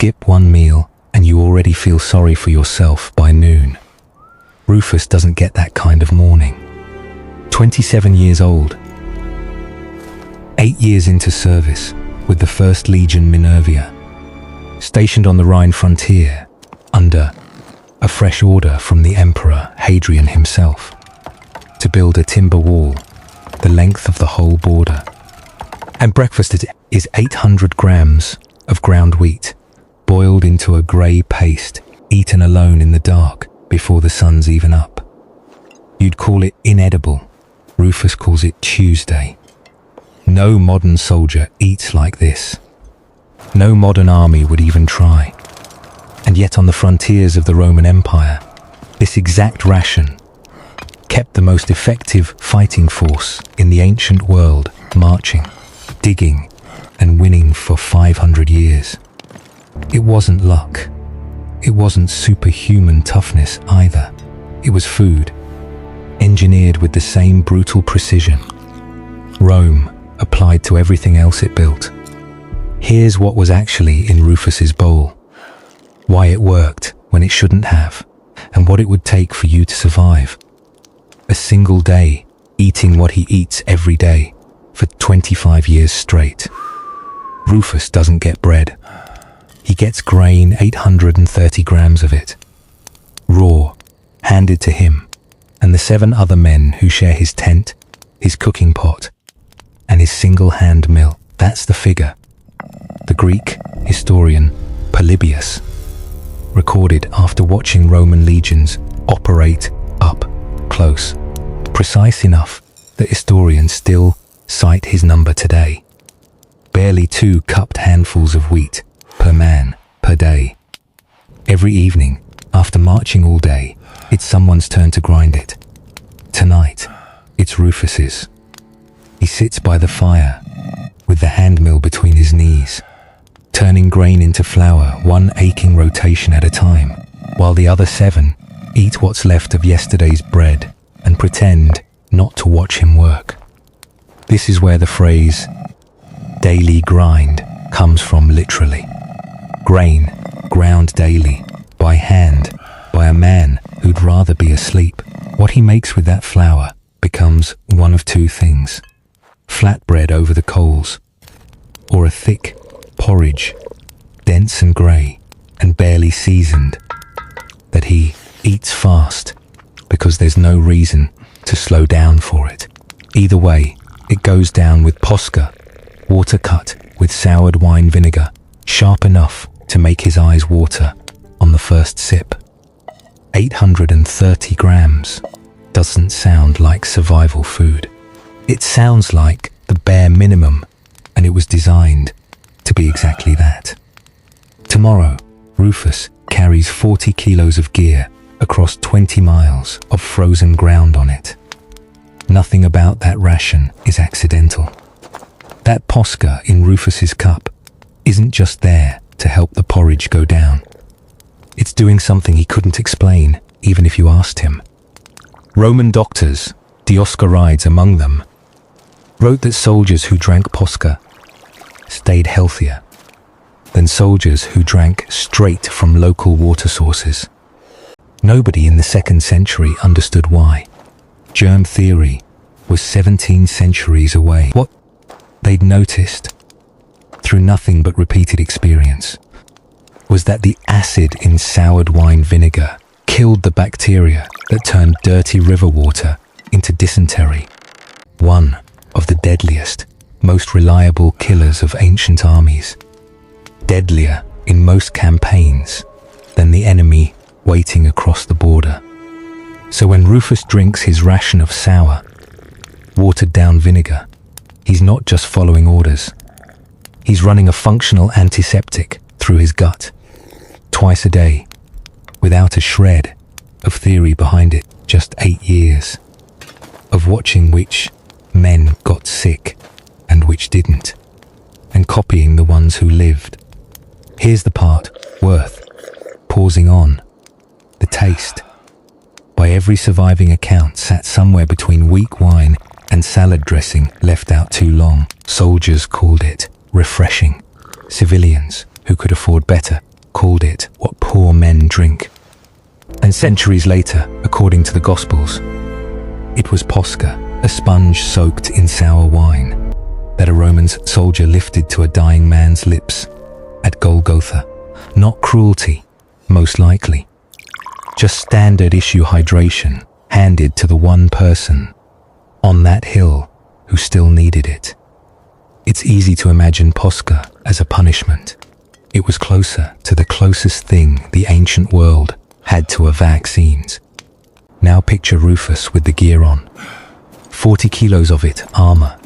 Skip one meal and you already feel sorry for yourself by noon. Rufus doesn't get that kind of morning. 27 years old. 8 years into service with the 1st Legion Minervia. Stationed on the Rhine frontier under a fresh order from the Emperor Hadrian himself to build a timber wall the length of the whole border. And breakfast is 800 grams of ground wheat, boiled into a grey paste, eaten alone in the dark before the sun's even up. You'd call it inedible. Rufus calls it Tuesday. No modern soldier eats like this. No modern army would even try. And yet on the frontiers of the Roman Empire, this exact ration kept the most effective fighting force in the ancient world marching, digging, and winning for 500 years. It wasn't luck. It wasn't superhuman toughness either. It was food, engineered with the same brutal precision Rome applied to everything else it built. Here's what was actually in Rufus's bowl, why it worked when it shouldn't have, and what it would take for you to survive. A single day eating what he eats every day for 25 years straight. Rufus doesn't get bread. He gets grain, 830 grams of it, raw, handed to him and the 7 other men who share his tent, his cooking pot, and his single-hand mill. That's the figure. The Greek historian Polybius recorded after watching Roman legions operate up close, precise enough that historians still cite his number today. Barely 2 cupped handfuls of wheat per man per day. Every evening, after marching all day, it's someone's turn to grind it. Tonight, it's Rufus's. He sits by the fire with the hand mill between his knees, turning grain into flour, 1 aching rotation at a time, while the other 7 eat what's left of yesterday's bread and pretend not to watch him work. This is where the phrase daily grind comes from literally. Grain ground daily, by hand, by a man who'd rather be asleep. What he makes with that flour becomes one of 2 things: flatbread over the coals, or a thick porridge, dense and grey and barely seasoned, that he eats fast because there's no reason to slow down for it. Either way, it goes down with Posca, water cut with soured wine vinegar, sharp enough to make his eyes water on the first sip. 830 grams doesn't sound like survival food. It sounds like the bare minimum, and it was designed to be exactly that. Tomorrow, Rufus carries 40 kilos of gear across 20 miles of frozen ground on it. Nothing about that ration is accidental. That Posca in Rufus's cup isn't just there to help the porridge go down. It's doing something he couldn't explain, even if you asked him. Roman doctors, Dioscorides among them, wrote that soldiers who drank Posca stayed healthier than soldiers who drank straight from local water sources. Nobody in the 2nd century understood why. Germ theory was 17 centuries away. What they'd noticed, through nothing but repeated experience, was that the acid in soured wine vinegar killed the bacteria that turned dirty river water into dysentery, one of the deadliest, most reliable killers of ancient armies. Deadlier in most campaigns than the enemy waiting across the border. So when Rufus drinks his ration of sour, watered-down vinegar, he's not just following orders. He's running a functional antiseptic through his gut, twice a day, without a shred of theory behind it. Just 8 years of watching which men got sick and which didn't, and copying the ones who lived. Here's the part worth pausing on: the taste. By every surviving account, sat somewhere between weak wine and salad dressing left out too long. Soldiers called it refreshing. Civilians who could afford better called it what poor men drink. And centuries later, according to the Gospels, it was Posca, a sponge soaked in sour wine, that a Roman soldier lifted to a dying man's lips at Golgotha. Not cruelty, most likely. Just standard issue hydration handed to the one person on that hill who still needed it. It's easy to imagine Posca as a punishment. It was closer to the closest thing the ancient world had to a vaccines. Now picture Rufus with the gear on. 40 kilos of it, armor,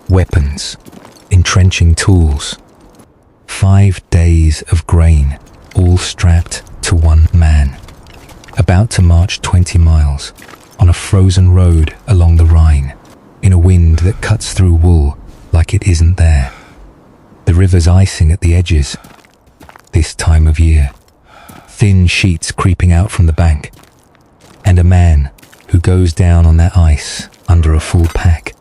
weapons, entrenching tools. 5 days of grain, all strapped to one man. About to march 20 miles on a frozen road along the Rhine, in a wind that cuts through wool like it isn't there. The river's icing at the edges this time of year. Thin sheets creeping out from the bank. And a man who goes down on that ice under a full pack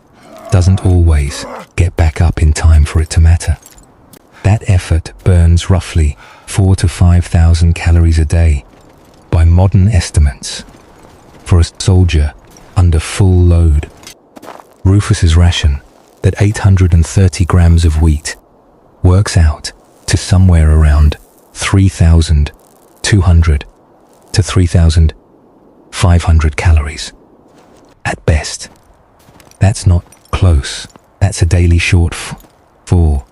doesn't always get back up in time for it to matter. That effort burns roughly 4,000 to 5,000 calories a day by modern estimates for a soldier under full load. Rufus's ration, that 830 grams of wheat, works out to somewhere around 3,200 to 3,500 calories. At best. That's not close. That's a daily shortfall.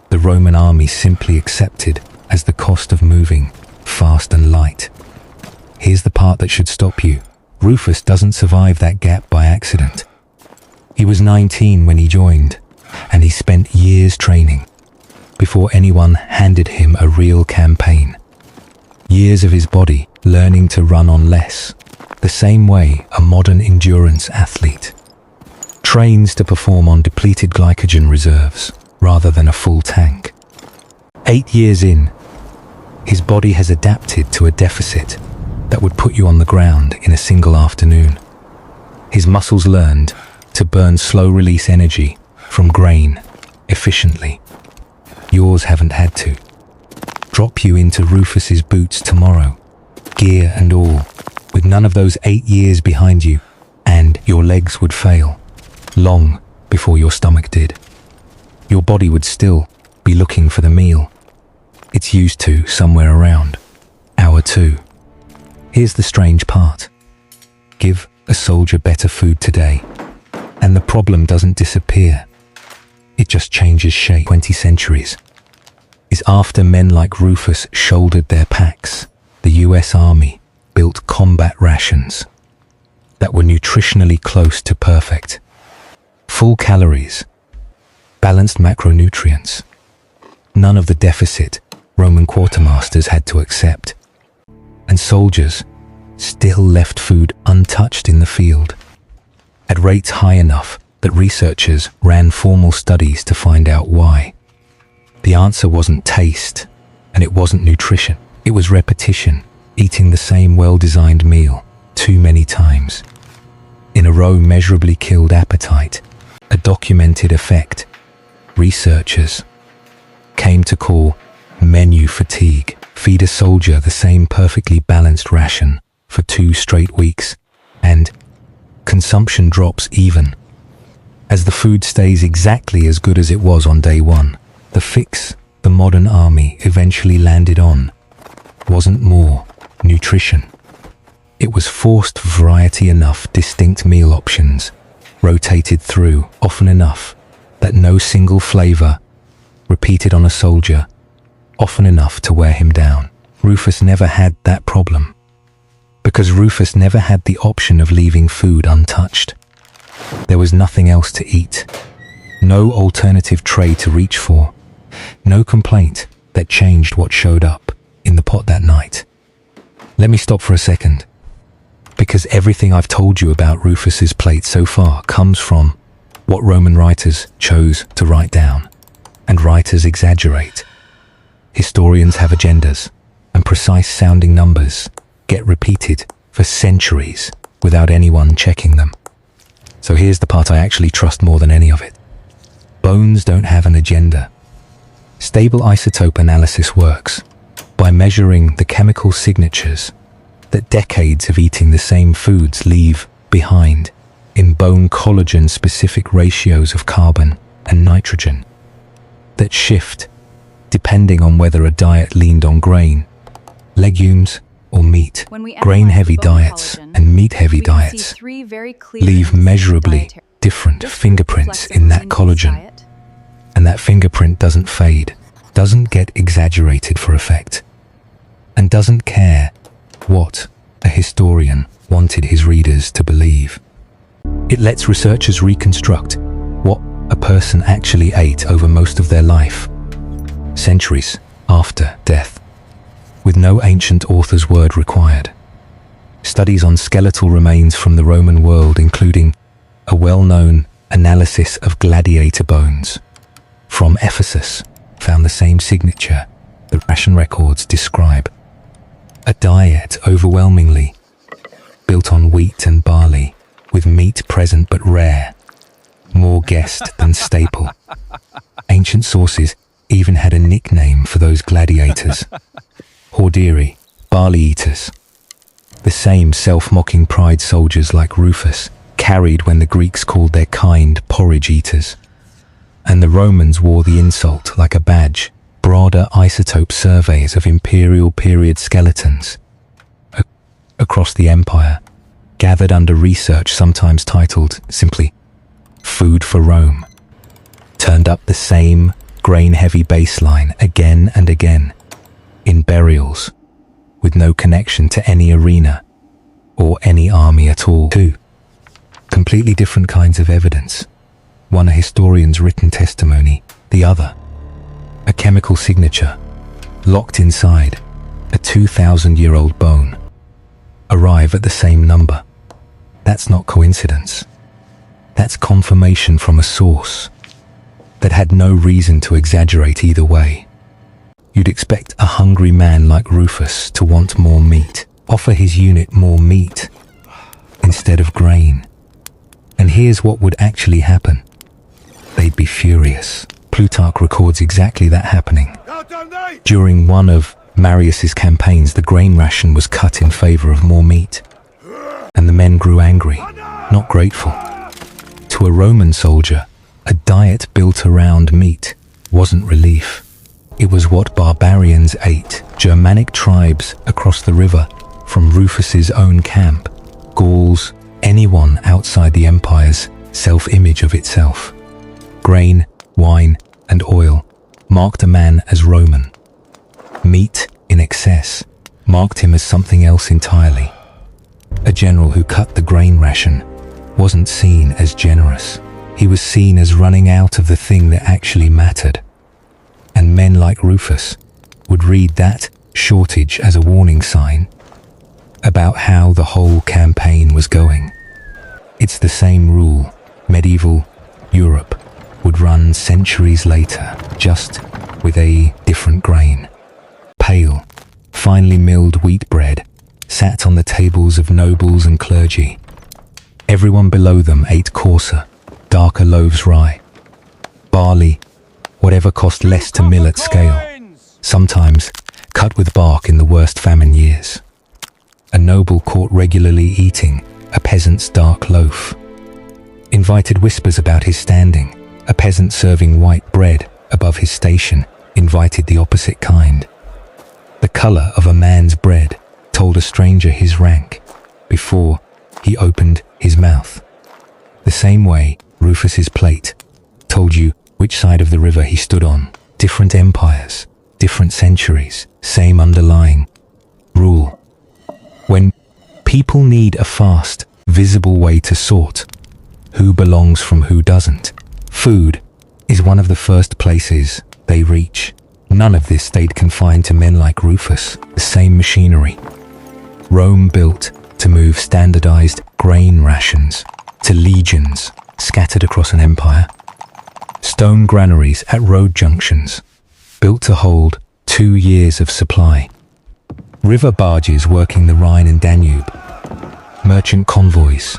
The Roman army simply accepted as the cost of moving fast and light. Here's the part that should stop you. Rufus doesn't survive that gap by accident. He was 19 when he joined, and he spent years training before anyone handed him a real campaign. Years of his body learning to run on less, the same way a modern endurance athlete trains to perform on depleted glycogen reserves rather than a full tank. 8 years in, his body has adapted to a deficit that would put you on the ground in a single afternoon. His muscles learned to burn slow-release energy from grain efficiently. Yours haven't had to. Drop you into Rufus's boots tomorrow, gear and all, with none of those 8 years behind you, and your legs would fail, long before your stomach did. Your body would still be looking for the meal it's used to somewhere around hour 2. Here's the strange part. Give a soldier better food today, and the problem doesn't disappear. It just changes shape. 20 centuries is after men like Rufus shouldered their packs. The US Army built combat rations that were nutritionally close to perfect. Full calories, balanced macronutrients, none of the deficit Roman quartermasters had to accept. And soldiers still left food untouched in the field, at rates high enough that researchers ran formal studies to find out why. The answer wasn't taste, and it wasn't nutrition. It was repetition, eating the same well-designed meal too many times. In a row measurably killed appetite, a documented effect researchers came to call menu fatigue. Feed a soldier the same perfectly balanced ration for 2 straight weeks, and consumption drops even. As the food stays exactly as good as it was on day 1, the fix the modern army eventually landed on wasn't more nutrition. It was forced variety, enough distinct meal options, rotated through often enough that no single flavor repeated on a soldier often enough to wear him down. Rufus never had that problem, because Rufus never had the option of leaving food untouched. There was nothing else to eat, no alternative tray to reach for, no complaint that changed what showed up in the pot that night. Let me stop for a second, because everything I've told you about Rufus's plate so far comes from what Roman writers chose to write down, and writers exaggerate. Historians have agendas, and precise-sounding numbers get repeated for centuries without anyone checking them. So here's the part I actually trust more than any of it. Bones don't have an agenda. Stable isotope analysis works. by measuring the chemical signatures that decades of eating the same foods leave behind in bone collagen-specific ratios of carbon and nitrogen that shift depending on whether a diet leaned on grain, legumes, or meat. Grain-heavy diets and meat-heavy diets leave measurably different fingerprints in that collagen, and that fingerprint doesn't fade, doesn't get exaggerated for effect, and doesn't care what a historian wanted his readers to believe. It lets researchers reconstruct what a person actually ate over most of their life, centuries after death, with no ancient author's word required. Studies on skeletal remains from the Roman world, including a well-known analysis of gladiator bones from Ephesus, found the same signature the Ration records describe. A diet overwhelmingly built on wheat and barley, with meat present but rare, more guessed than staple. Ancient sources even had a nickname for those gladiators: Hordiri, barley eaters. The same self-mocking pride soldiers like Rufus carried when the Greeks called their kind porridge eaters. And the Romans wore the insult like a badge. Broader isotope surveys of imperial period skeletons across the empire, gathered under research sometimes titled simply Food for Rome, turned up the same grain-heavy baseline again and again in burials with no connection to any arena or any army at all. Two completely different kinds of evidence, one a historian's written testimony, the other a chemical signature locked inside a 2,000-year-old bone, arrive at the same number. That's not coincidence. That's confirmation from a source that had no reason to exaggerate either way. You'd expect a hungry man like Rufus to want more meat, offer his unit more meat instead of grain. And here's what would actually happen. They'd be furious. Plutarch records exactly that happening. During one of Marius's campaigns, the grain ration was cut in favor of more meat, and the men grew angry, not grateful. To a Roman soldier, a diet built around meat wasn't relief. It was what barbarians ate. Germanic tribes across the river from Rufus's own camp, Gauls, anyone outside the empire's self-image of itself. Grain, wine, and oil marked a man as Roman. Meat in excess marked him as something else entirely. A general who cut the grain ration wasn't seen as generous. He was seen as running out of the thing that actually mattered. And men like Rufus would read that shortage as a warning sign about how the whole campaign was going. It's the same rule medieval Europe would run centuries later, just with a different grain. Pale, finely milled wheat bread sat on the tables of nobles and clergy. Everyone below them ate coarser, darker loaves rye. Barley, whatever cost less to mill at scale, sometimes cut with bark in the worst famine years. A noble caught regularly eating a peasant's dark loaf. Invited whispers about his standing. A peasant serving white bread above his station invited the opposite kind. The color of a man's bread told a stranger his rank before he opened his mouth. The same way Rufus's plate told you which side of the river he stood on. Different empires, different centuries, same underlying rule. When people need a fast, visible way to sort who belongs from who doesn't, food is one of the first places they reach. None of this stayed confined to men like Rufus. The same machinery Rome built to move standardized grain rations to legions scattered across an empire. Stone granaries at road junctions built to hold 2 years of supply. River barges working the Rhine and Danube. Merchant convoys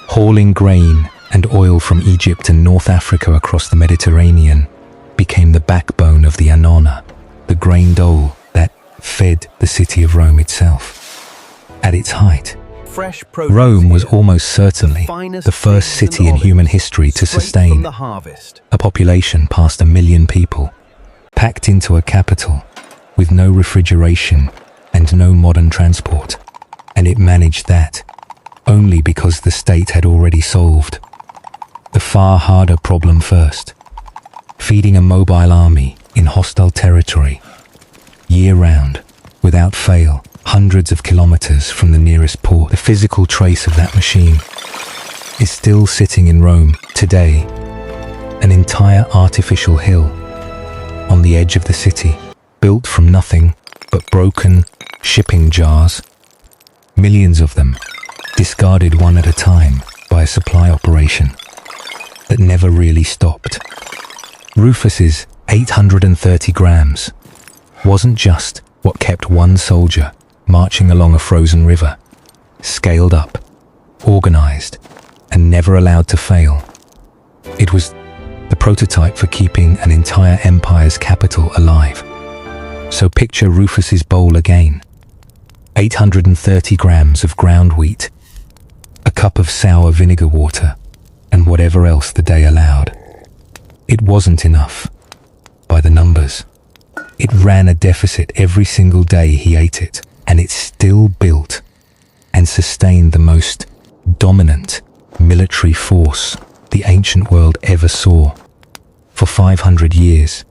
hauling grain and oil from Egypt and North Africa across the Mediterranean became the backbone of the Annona, the grain dole that fed the city of Rome itself. At its height, Fresh produce Rome was here, almost certainly finest the first figs and city in human history to straight sustain from the harvest. a population past 1 million people, packed into a capital with no refrigeration and no modern transport. And it managed that only because the state had already solved the far harder problem first: feeding a mobile army in hostile territory, year-round, without fail, hundreds of kilometers from the nearest port. The physical trace of that machine is still sitting in Rome today, an entire artificial hill on the edge of the city, built from nothing but broken shipping jars, millions of them discarded one at a time by a supply operation that never really stopped. Rufus's 830 grams wasn't just what kept one soldier marching along a frozen river, scaled up, organized, and never allowed to fail. It was the prototype for keeping an entire empire's capital alive. So picture Rufus's bowl again: 830 grams of ground wheat, a cup of sour vinegar water, and whatever else the day allowed. It wasn't enough, by the numbers. It ran a deficit every single day he ate it, and it still built and sustained the most dominant military force the ancient world ever saw for 500 years.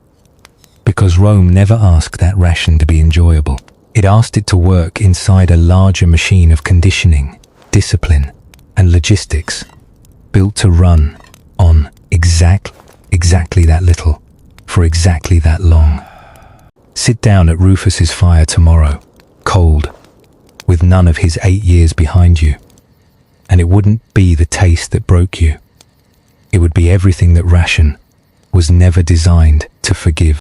Because Rome never asked that ration to be enjoyable. It asked it to work inside a larger machine of conditioning, discipline, and logistics, built to run on exactly that little, for exactly that long. Sit down at Rufus's fire tomorrow, cold, with none of his 8 years behind you, and it wouldn't be the taste that broke you. It would be everything that ration was never designed to forgive.